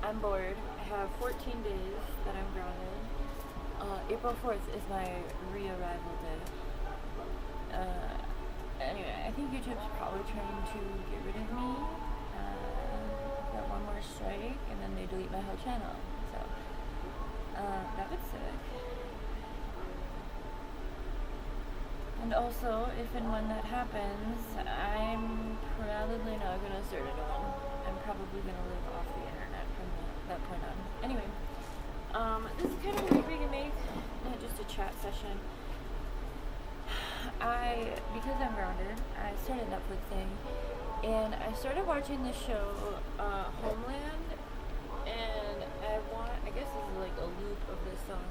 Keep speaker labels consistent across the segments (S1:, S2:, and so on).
S1: I'm bored. I have 14 days that I'm grounded. April 4th is my re-arrival day. Anyway, I think YouTube's probably trying to get rid of me. Got one more strike, and then they delete my whole channel. So, that would suck. And also, if and when that happens, I'm probably not gonna start a new one. I'm probably gonna live off the internet from that point on. Anyway, this is kind of a weird we can make, not just a chat session. Because I'm grounded, I started Netflixing, and I started watching the show, Homeland, and I guess this is like a loop of this song,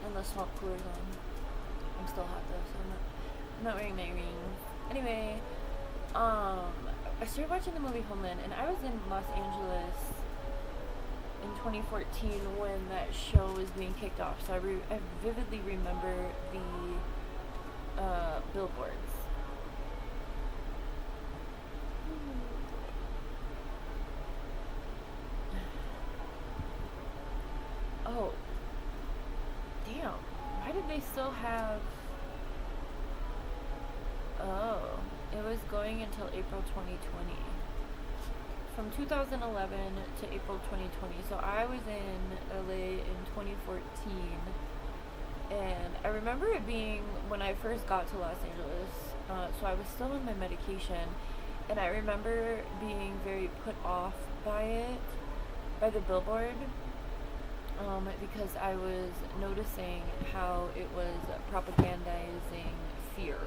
S1: unless Swamp Cooler's on. I'm still hot though, so I'm not wearing my rings. Anyway, I started watching the movie Homeland, and I was in Los Angeles in 2014 when that show was being kicked off, so I vividly remember the billboards. Oh, damn, why did they still have... Oh, it was going until April 2020. From 2011 to April 2020. So I was in LA in 2014. And I remember it being when I first got to Los Angeles. So I was still on my medication. And I remember being very put off by it, by the billboard. Because I was noticing how it was propagandizing fear.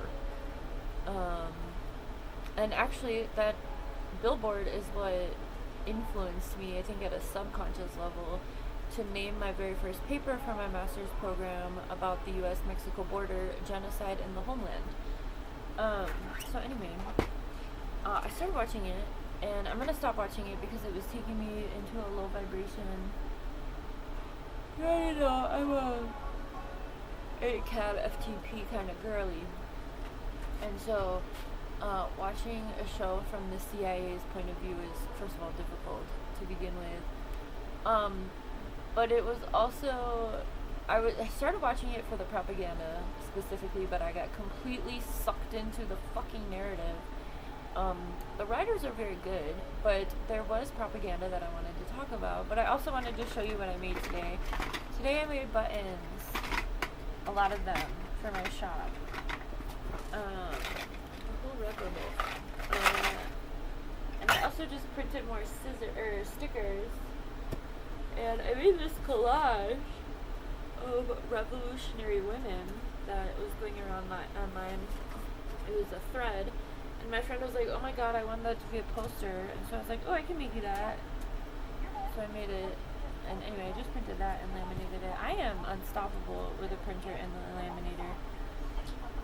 S1: And actually, that billboard is what influenced me, I think at a subconscious level, to name my very first paper for my master's program about the US-Mexico border, genocide in the homeland. So anyway, I started watching it, and I'm gonna stop watching it because it was taking me into a low vibration. Yeah, you know, I'm a 8-cab FTP kind of girly. And so, watching a show from the CIA's point of view is, first of all, difficult to begin with. But it was also, I started watching it for the propaganda specifically, but I got completely sucked into the fucking narrative. The writers are very good, but there was propaganda that I wanted to talk about. But I also wanted to show you what I made today. Today I made buttons, a lot of them, for my shop. A whole record. And I also just printed more stickers. And I made this collage of revolutionary women that was going around online. It was a thread. And my friend was like, oh my god, I want that to be a poster. And so I was like, oh, I can make you that. So I made it. And anyway, I just printed that and laminated it. I am unstoppable with a printer and the laminator.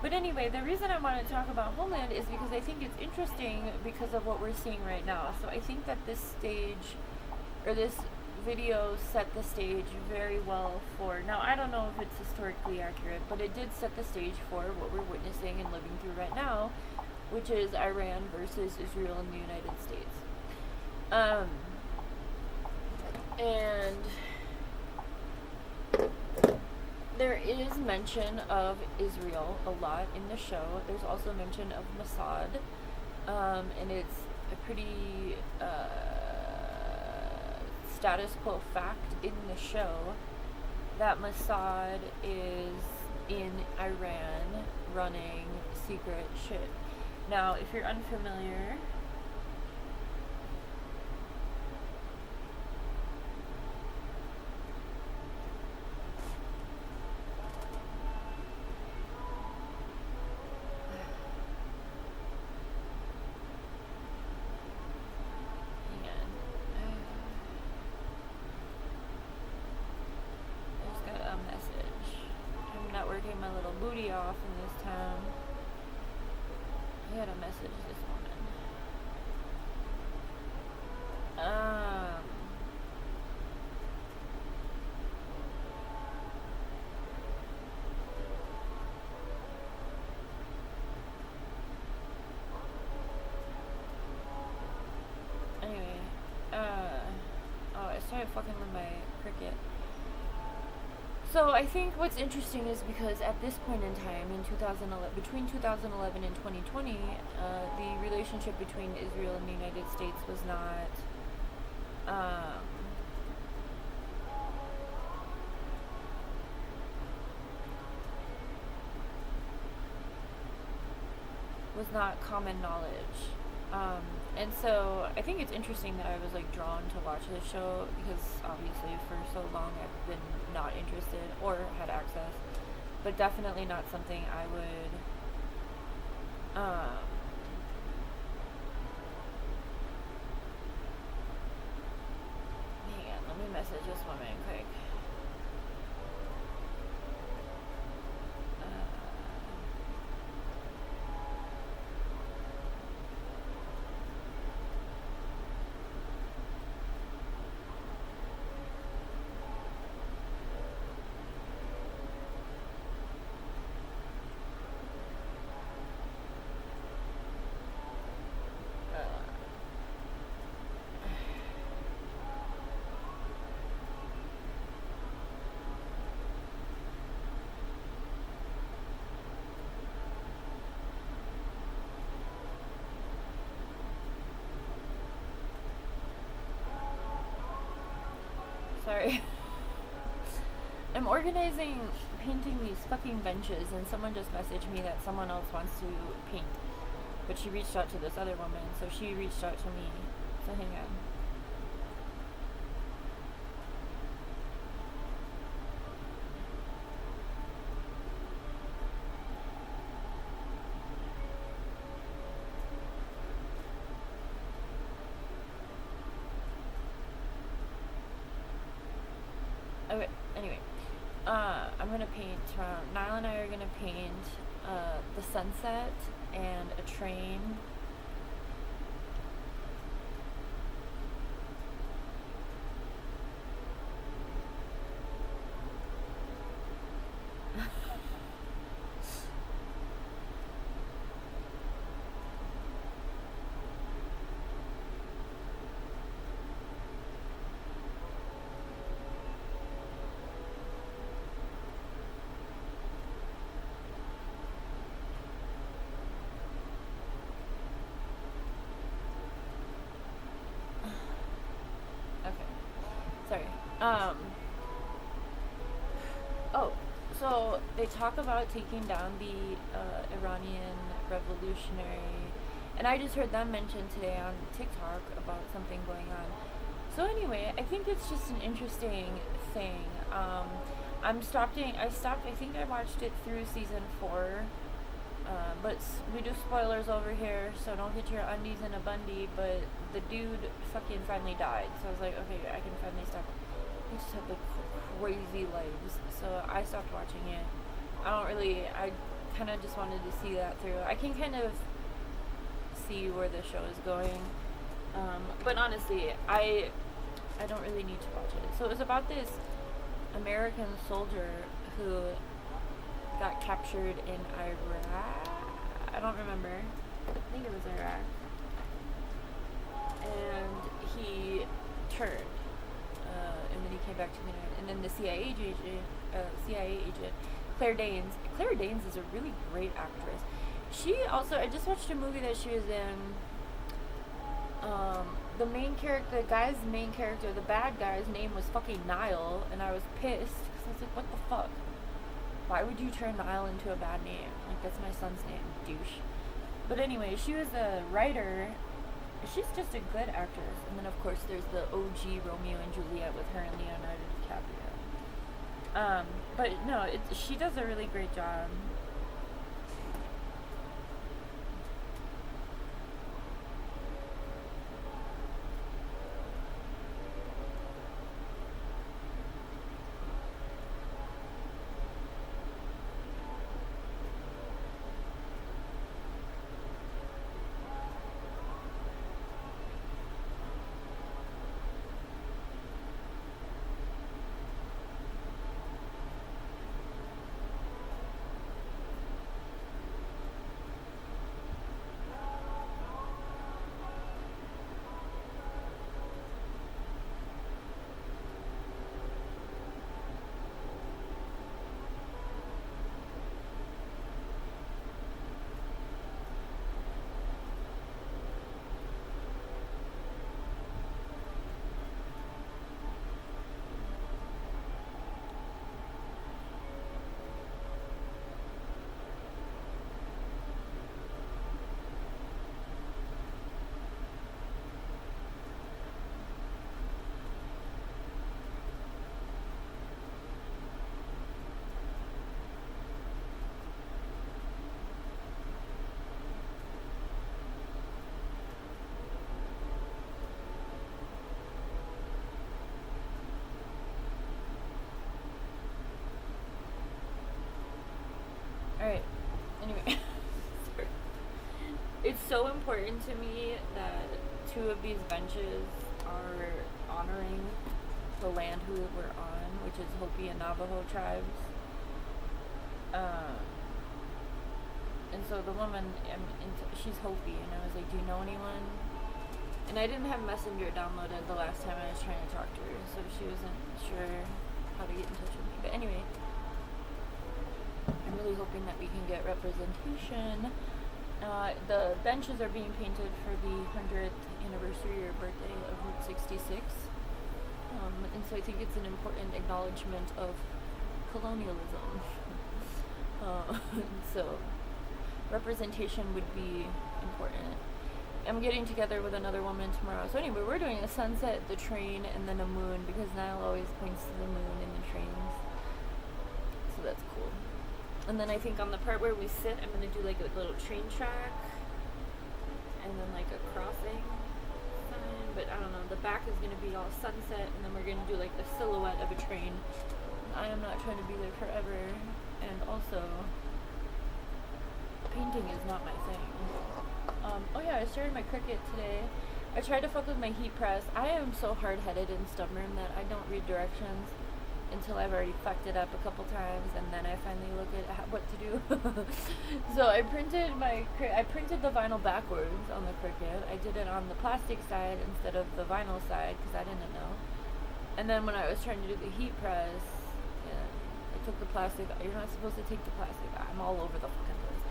S1: But anyway, the reason I want to talk about Homeland is because I think it's interesting because of what we're seeing right now. So I think that this video set the stage very well for, now I don't know if it's historically accurate, but it did set the stage for what we're witnessing and living through right now, which is Iran versus Israel and the United States. And there is mention of Israel a lot in the show. There's also mention of Mossad, and it's a pretty status quo fact in the show that Mossad is in Iran running secret shit. Now, if you're unfamiliar, my little booty off in this town. I got a message this morning. Anyway, somebody fucking with my Cricut. So I think what's interesting is because at this point in time, in 2011, between 2011 and 2020, the relationship between Israel and the United States was not, common knowledge. And so I think it's interesting that I was like drawn to watch this show because obviously for so long I've been not interested or had access, but definitely not something I would hang on, let me message this woman quick. Sorry. I'm organizing, painting these fucking benches, and someone just messaged me that someone else wants to paint. But she reached out to this other woman, so she reached out to me. So hang on. Okay, anyway, I'm gonna paint. Niall and I are gonna paint the sunset and a train. Sorry. Oh, so they talk about taking down the Iranian revolutionary, and I just heard them mention today on TikTok about something going on. So anyway, I think it's just an interesting thing. I stopped. I think I watched it through season 4. But we do spoilers over here, so don't get your undies in a bundy. But the dude fucking finally died, so I was like, okay, I can finally stop. They just have like crazy lives, so I stopped watching it. I kind of just wanted to see that through. I can kind of see where the show is going, but honestly, I don't really need to watch it. So it was about this American soldier who got captured in Iraq. I don't remember. I think it was Iraq. And he turned. And then he came back to the United. And then the CIA agent, Claire Danes. Claire Danes is a really great actress. She also, I just watched a movie that she was in. The main character, the bad guy's name was fucking Niall, and I was pissed because I was like, what the fuck? Why would you turn Niall into a bad name? Like, that's my son's name, douche. But anyway, she was a writer. She's just a good actress. And then, of course, there's the OG Romeo and Juliet with her and Leonardo DiCaprio. But no, she does a really great job. Alright. Anyway. Sorry. It's so important to me that 2 of these benches are honoring the land who we're on, which is Hopi and Navajo tribes. And so the woman, she's Hopi, and I was like, do you know anyone? And I didn't have Messenger downloaded the last time I was trying to talk to her, so she wasn't sure how to get in touch with me. But anyway, I'm really hoping that we can get representation. The benches are being painted for the 100th anniversary or birthday of Route 66. And so I think it's an important acknowledgement of colonialism. So representation would be important. I'm getting together with another woman tomorrow. So anyway, we're doing a sunset, the train, and then a moon, because Niall always points to the moon in the trains. So that's cool. And then I think on the part where we sit, I'm going to do like a little train track, and then like a crossing sign. But I don't know, the back is going to be all sunset, and then we're going to do like the silhouette of a train. I am not trying to be there forever, and also painting is not my thing. Oh yeah, I started my Cricut today. I tried to fuck with my heat press. I am so hard-headed and stubborn that I don't read directions until I've already fucked it up a couple times, and then I finally look at what to do. So I printed the vinyl backwards on the Cricut. I did it on the plastic side instead of the vinyl side because I didn't know. And then when I was trying to do the heat press, I took the plastic. You're not supposed to take the plastic. I'm all over the fucking place.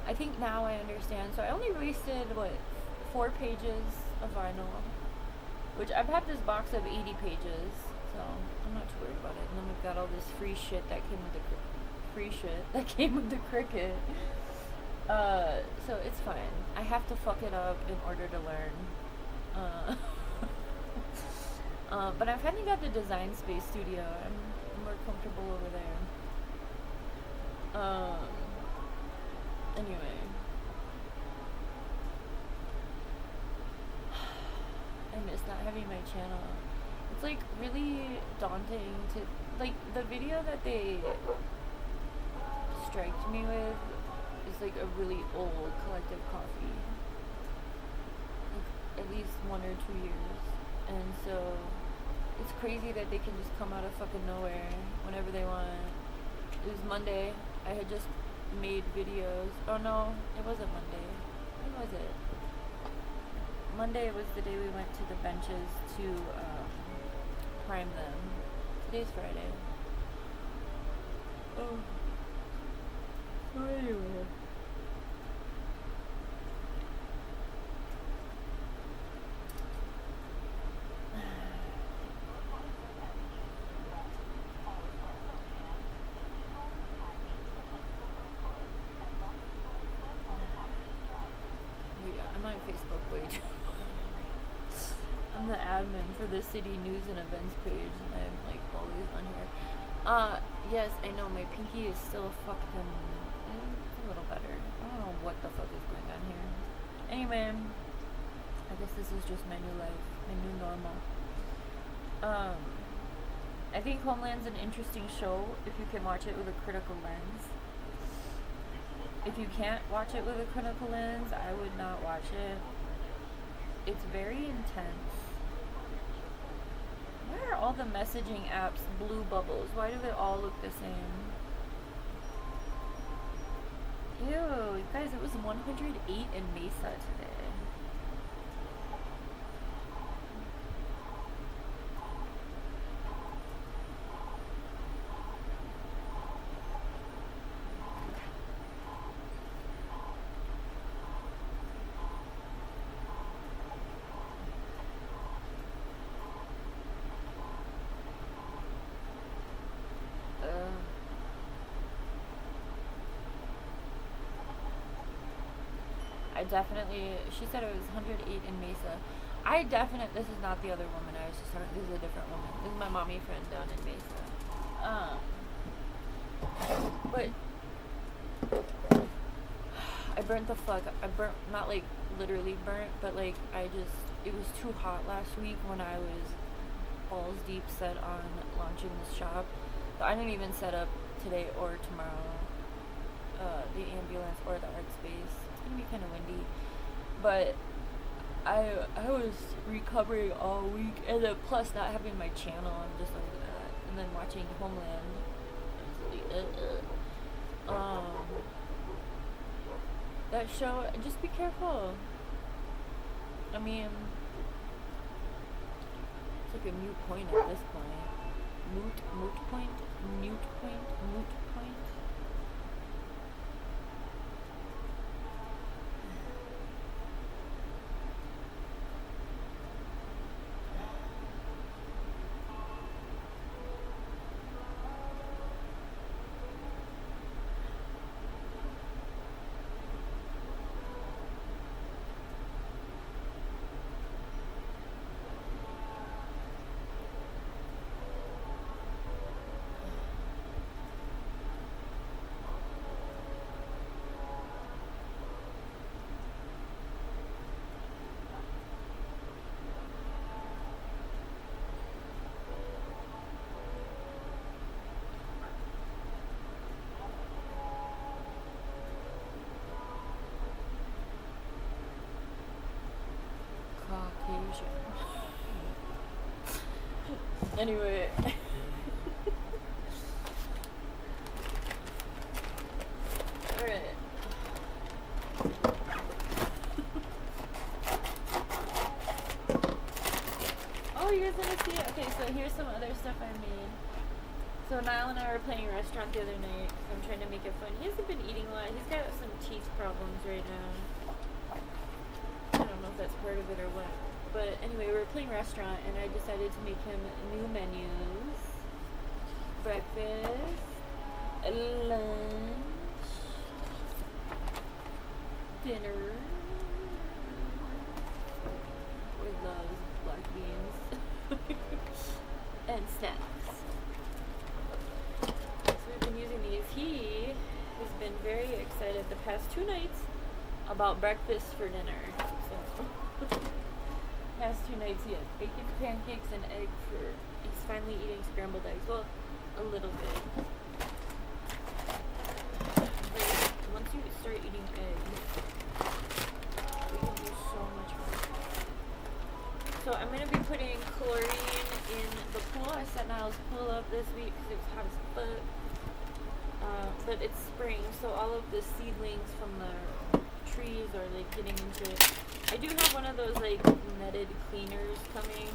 S1: I think now I understand. So I only wasted 4 pages of vinyl, which I've had this box of 80 pages, so I'm not too worried about it. And then we've got all this free shit that came with the Cricut. So it's fine. I have to fuck it up in order to learn. But I finally got the Design Space studio. I'm more comfortable over there. Anyway. I miss not having my channel. It's like really daunting to, like, the video that they striked me with is like a really old Collective Coffee. Like, at least 1 or 2 years. And so it's crazy that they can just come out of fucking nowhere whenever they want. It was Monday. I had just made videos. Oh no, it wasn't Monday. When was it? Monday was the day we went to the benches to prime them. Today's Friday. Oh. So anyway. I'm on Facebook page. I'm the admin for the city news and events page, and I'm like always on here. Yes, I know my pinky is still fucking it's a little better. I don't know what the fuck is going on here. Anyway, I guess this is just my new life, my new normal. I think Homeland's an interesting show if you can watch it with a critical lens. If you can't watch it with a critical lens, I would not watch it. It's very intense. Why are all the messaging apps blue bubbles? Why do they all look the same? Ew, you guys, it was 108 in Mesa today. She said it was 108 in Mesa. This is not the other woman I was just talking, this is a different woman. This is my mommy friend down in Mesa. But I burnt, not like literally burnt, but like it was too hot last week when I was balls deep set on launching this shop. So I didn't even set up today or tomorrow. the ambulance or the art space. It's gonna be kind of windy, but I was recovering all week, and then plus not having my channel, I'm just like that, and then watching Homeland. That show. Just be careful. I mean, it's like a moot point at this point. Moot point. Caucasian. Anyway. Alright. Oh, you guys wanna see it? Okay, so here's some other stuff I made. So Niall and I were playing a restaurant the other night, so I'm trying to make it fun. He hasn't been eating a lot. He's got some teeth problems right now. I don't know if that's part of it or what. But anyway, we were playing restaurant, and I decided to make him new menus. Breakfast, lunch, dinner. We love black beans. And snacks. So we've been using these. He has been very excited the past 2 nights about breakfast for dinner. So past 2 nights he had bacon pancakes and eggs for. He's finally eating scrambled eggs. Well, a little bit. But once you start eating eggs, we can do so much more. So I'm gonna be putting chlorine in the pool. I set Niall's pool up this week because it was hot as fuck. But it's spring, so all of the seedlings from the trees are like getting into it. I do have one of those like netted cleaners coming.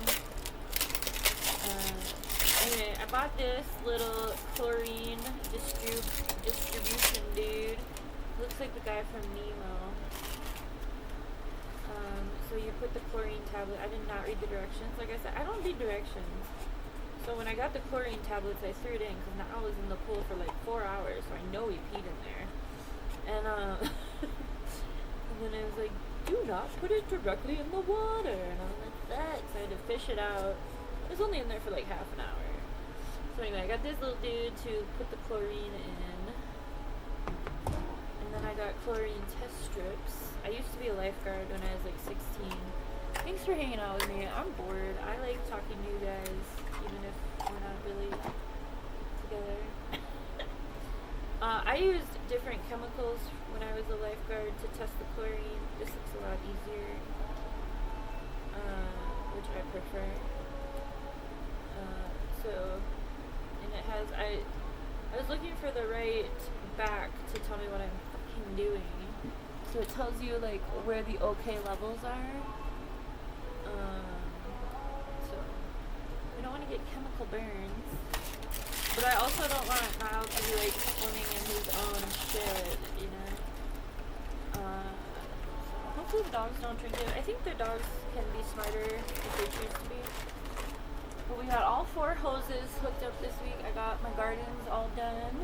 S1: Anyway, I bought this little chlorine distribution dude. Looks like the guy from Nemo. So you put the chlorine tablet. I did not read the directions. Like I said, I don't read directions. So when I got the chlorine tablets, I threw it in because I was in the pool for like 4 hours, so I know he peed in there. And and then I was like, do not put it directly in the water. And I was like, that. So I had to fish it out. It was only in there for like half an hour. So anyway, I got this little dude to put the chlorine in. And then I got chlorine test strips. I used to be a lifeguard when I was like 16. Thanks for hanging out with me. I'm bored. I like talking to you guys, even if we're not really together. I used different chemicals when I was a lifeguard to test the chlorine. This looks a lot easier, which I prefer. And it has, I was looking for the right back to tell me what I'm fucking doing. So it tells you like where the okay levels are. So we don't want to get chemical burns. But I also don't want Niall to be like swimming in his own shit, you know. Hopefully the dogs don't drink it. I think the dogs can be smarter if they choose to be. But we got all 4 hoses hooked up this week. I got my gardens all done.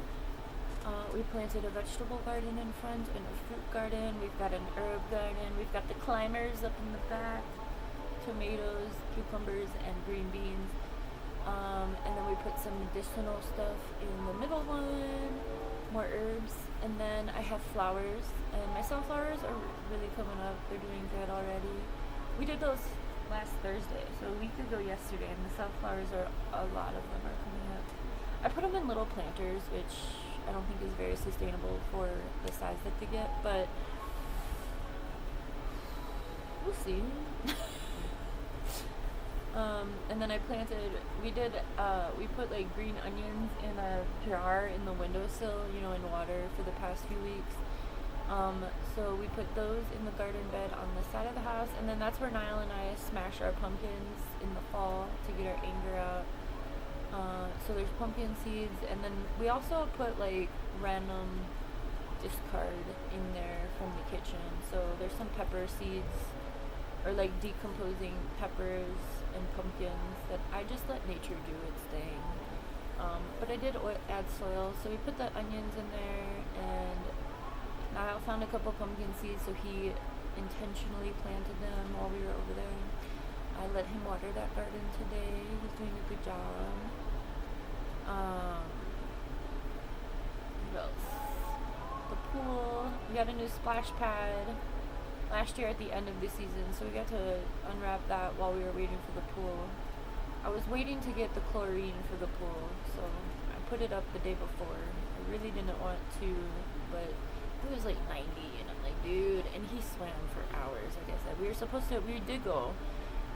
S1: We planted a vegetable garden in front and a fruit garden. We've got an herb garden. We've got the climbers up in the back. Tomatoes, cucumbers, and green beans. And then we put some medicinal stuff in the middle one. More herbs. And then I have flowers. And my sunflowers are really coming up. They're doing good already. We did those last Thursday, so a week ago yesterday, and the sunflowers a lot of them are coming up. I put them in little planters, which I don't think is very sustainable for the size that they get, but we'll see. And then I planted, we put like green onions in a jar in the windowsill, in water for the past few weeks. So we put those in the garden bed on the side of the house, and then that's where Niall and I smash our pumpkins in the fall to get our anger out. So there's pumpkin seeds, and then we also put like random discard in there from the kitchen. So there's some pepper seeds, or like decomposing peppers and pumpkins that I just let nature do its thing. But I did add soil, so we put the onions in there, and Niall found a couple pumpkin seeds, so he intentionally planted them while we were over there. I let him water that garden today. He's doing a good job. What else? The pool. We got a new splash pad last year at the end of the season, so we got to unwrap that while we were waiting for the pool. I was waiting to get the chlorine for the pool, so I put it up the day before. I really didn't want to, but it was like 90, and I'm like, dude, and he swam for hours. Like I said, we did go.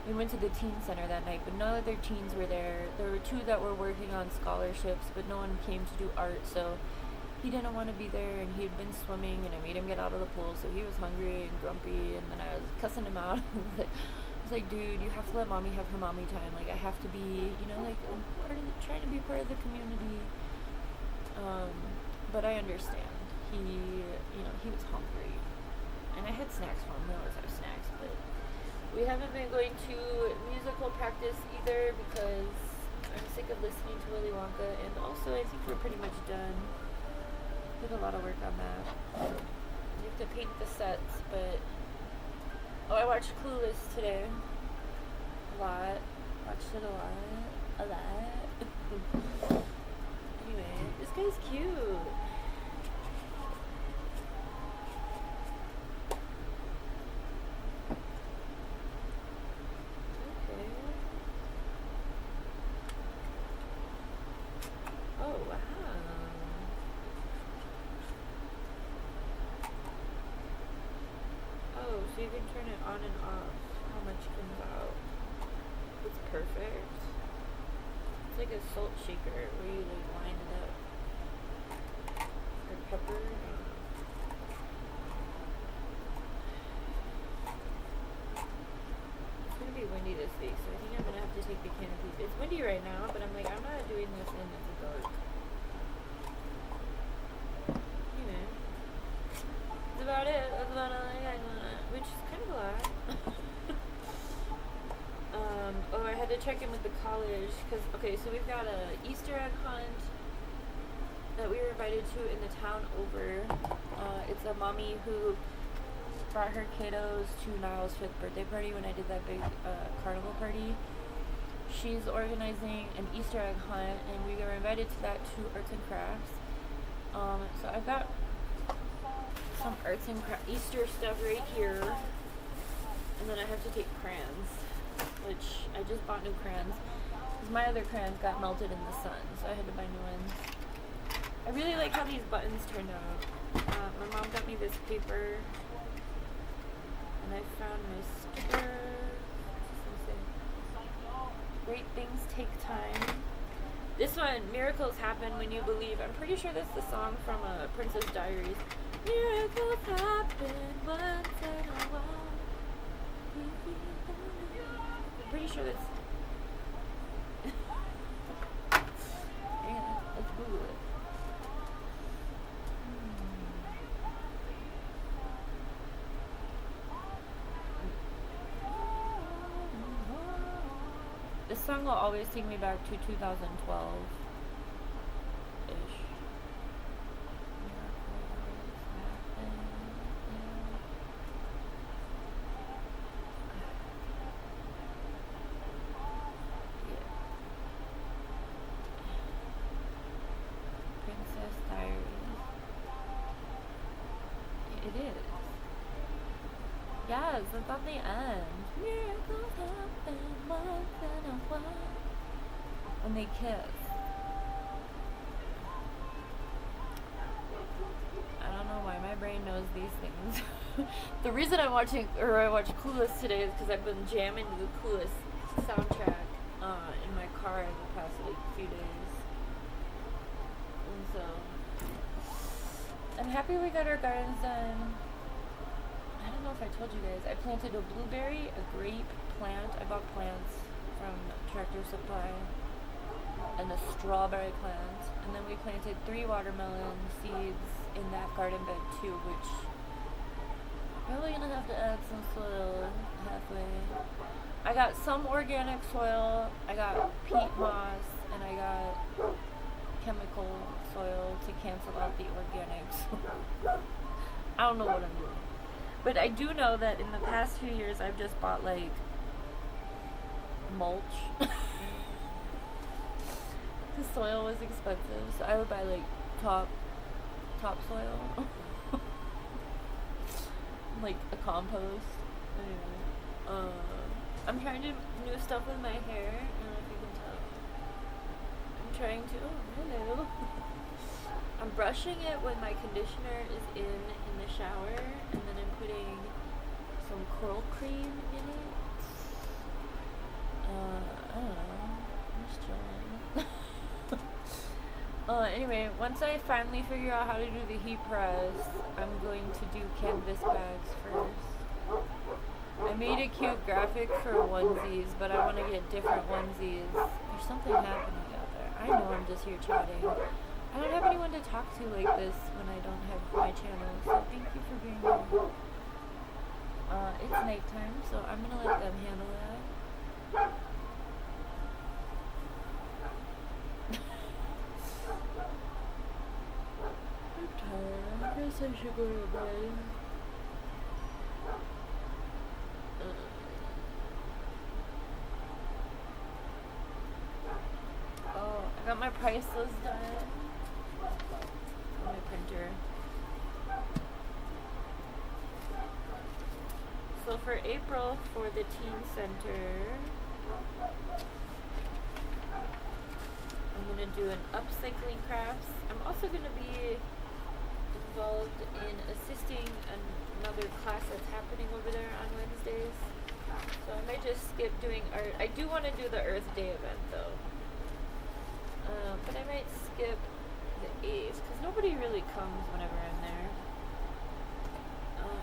S1: We went to the teen center that night, but none of their teens were there. There were 2 that were working on scholarships, but no one came to do art, so he didn't want to be there, and he had been swimming, and I made him get out of the pool, so he was hungry and grumpy, and then I was cussing him out. I was like, dude, you have to let mommy have her mommy time. Like, I have to be, I'm trying to be part of the community. But I understand. He was hungry, and I had snacks for him. We always have snacks, but we haven't been going to musical practice either because I'm sick of listening to Willy Wonka, and also I think we're pretty much done. Did a lot of work on that. You have to paint the sets, but I watched Clueless today. A lot. Watched it a lot. Anyway, this guy's cute. Okay. Oh, wow. Oh, so you can turn it on and off, how much comes out. It's perfect. It's like a salt shaker where you like line it up. Or pepper. It's gonna be windy this week, so I think I'm gonna have to take the canopy. It's windy right now, but I'm like, I'm not doing this in the dark. That's about it. That's about all I got going on, which is kind of a lot. I had to check in with the college because so we've got a Easter egg hunt that we were invited to in the town over. It's a mommy who brought her kiddos to Niall's 5th birthday party when I did that big carnival party. She's organizing an Easter egg hunt, and we were invited to that to arts and crafts. So I've got some arts and Easter stuff right here, and then I have to take crayons, which I just bought new crayons because my other crayons got melted in the sun, so I had to buy new ones. I really like how these buttons turned out. My mom got me this paper, and I found my sticker. Great things take time. This one, miracles happen when you believe. I'm pretty sure that's the song from Princess Diaries. Miracles happen once in a while. I'm pretty sure that's... Yeah, let's Google it. This song will always take me back to 2012-ish. Princess Diaries. It is. Yes, it's at the end. Miracles happen once in a while. When they kiss. these things. The reason I watched Clueless today is because I've been jamming to the Clueless soundtrack in my car in the past like few days, and so I'm happy we got our gardens done. I don't know if I told you guys, I planted a blueberry, a grape plant. I bought plants from Tractor Supply, and a strawberry plant, and then we planted 3 watermelon seeds in that garden bed too, which probably gonna have to add some soil halfway. I got some organic soil, I got peat moss, and I got chemical soil to cancel out the organics. I don't know what I'm doing. But I do know that in the past few years I've just bought like mulch. The soil was expensive, so I would buy like topsoil. Like a compost. Anyway. I'm trying to do new stuff with my hair. I don't know if you can tell. I'm trying to. Oh, hello. I'm brushing it when my conditioner is in the shower, and then I'm putting some curl cream in it. I don't know. I'm just chilling. Anyway, once I finally figure out how to do the heat press, I'm going to do canvas bags first. I made a cute graphic for onesies, but I want to get different onesies. There's something happening out there. I know I'm just here chatting. I don't have anyone to talk to like this when I don't have my channel, so thank you for being here. It's nighttime, so I'm gonna let them handle that. I'm tired. I guess I should go to bed. I got my price list done. My printer. So for April, for the teen center, I'm gonna do an upcycling crafts. I'm also gonna be involved in assisting another class that's happening over there on Wednesdays. So I might just skip doing art. I do want to do the Earth Day event though. But I might skip the 8th because nobody really comes whenever I'm there.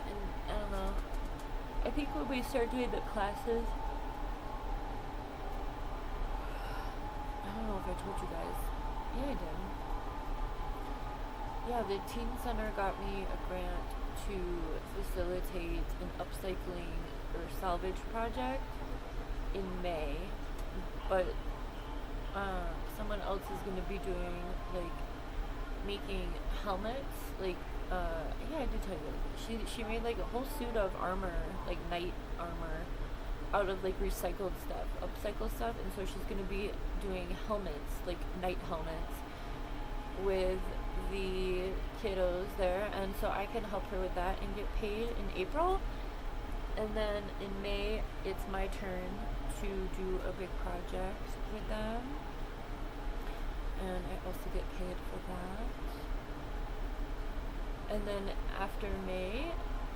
S1: And I don't know. I think when we start doing the classes, I don't know if I told you guys. Yeah, I did. Yeah, the teen center got me a grant to facilitate an upcycling or salvage project in May, but someone else is going to be doing like making helmets, like yeah, I did tell you. She made like a whole suit of armor, like knight armor, out of like recycled stuff, upcycled stuff, and so she's going to be doing helmets, like knight helmets, with the kiddos there, and so I can help her with that and get paid in April. And then in May, it's my turn to do a big project with them, and I also get paid for that. And then after May,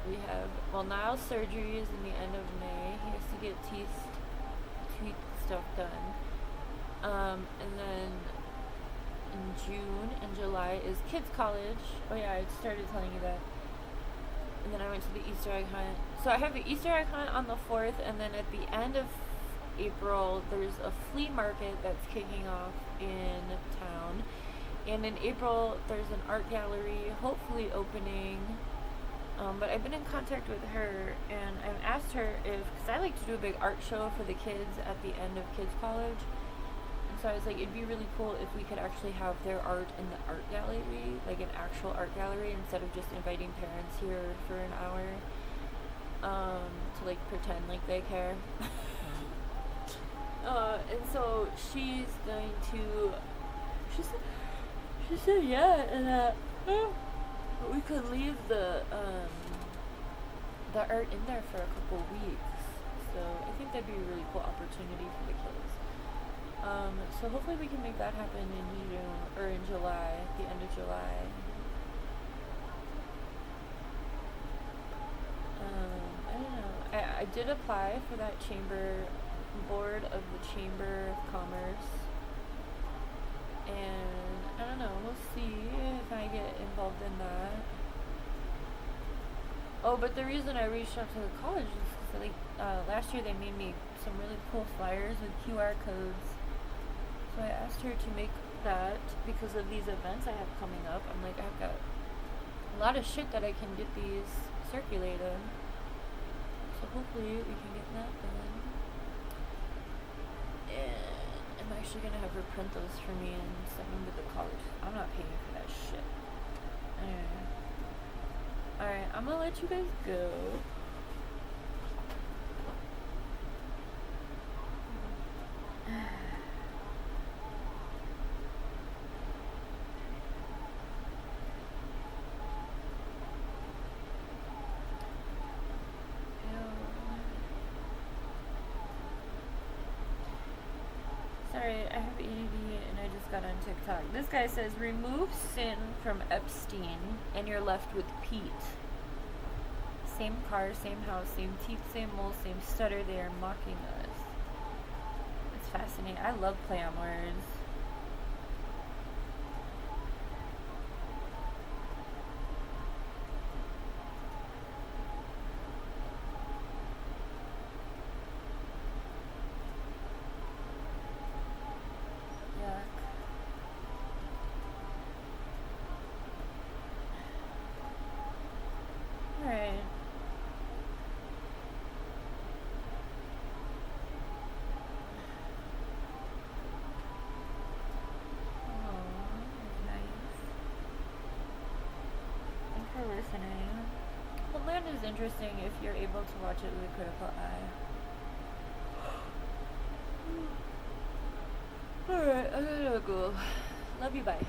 S1: we have, well, Niall's surgery is in the end of May. He has to get teeth stuff done. And then in June and July is kids college. Oh yeah, I started telling you that. And then I went to the Easter egg hunt. So I have the Easter egg hunt on the 4th, and then at the end of April, there's a flea market that's kicking off in town. And in April, there's an art gallery, hopefully opening. But I've been in contact with her, and I've asked her if, because I like to do a big art show for the kids at the end of kids college. And so I was like, it'd be really cool if we could actually have their art in the art gallery, like an actual art gallery, instead of just inviting parents here for an hour to like pretend like they care. And so she's going to, she said yeah, and that we could leave the art in there for a couple weeks. So I think that'd be a really cool opportunity for the kids. So hopefully we can make that happen in June or in July, the end of July. I did apply for that chamber board of the Chamber of Commerce, and I don't know. We'll see if I get involved in that. Oh, but the reason I reached out to the college is because last year they made me some really cool flyers with QR codes. So I asked her to make that because of these events I have coming up. I'm like, I've got a lot of shit that I can get these circulated. So hopefully we can get that done. And I'm actually gonna have her print those for me and send them to the college. I'm not paying for that shit. Anyway. Alright, I'm gonna let you guys go. Sorry, I have ADD and I just got on TikTok. This guy says, remove sin from Epstein and you're left with Pete. Same car, same house, same teeth, same mole, same stutter. They are mocking us. It's fascinating. I love play on words. Alright. Oh, nice. Thanks for listening. Homeland is interesting if you're able to watch it with a critical eye. Alright, I gotta go. Love you, bye.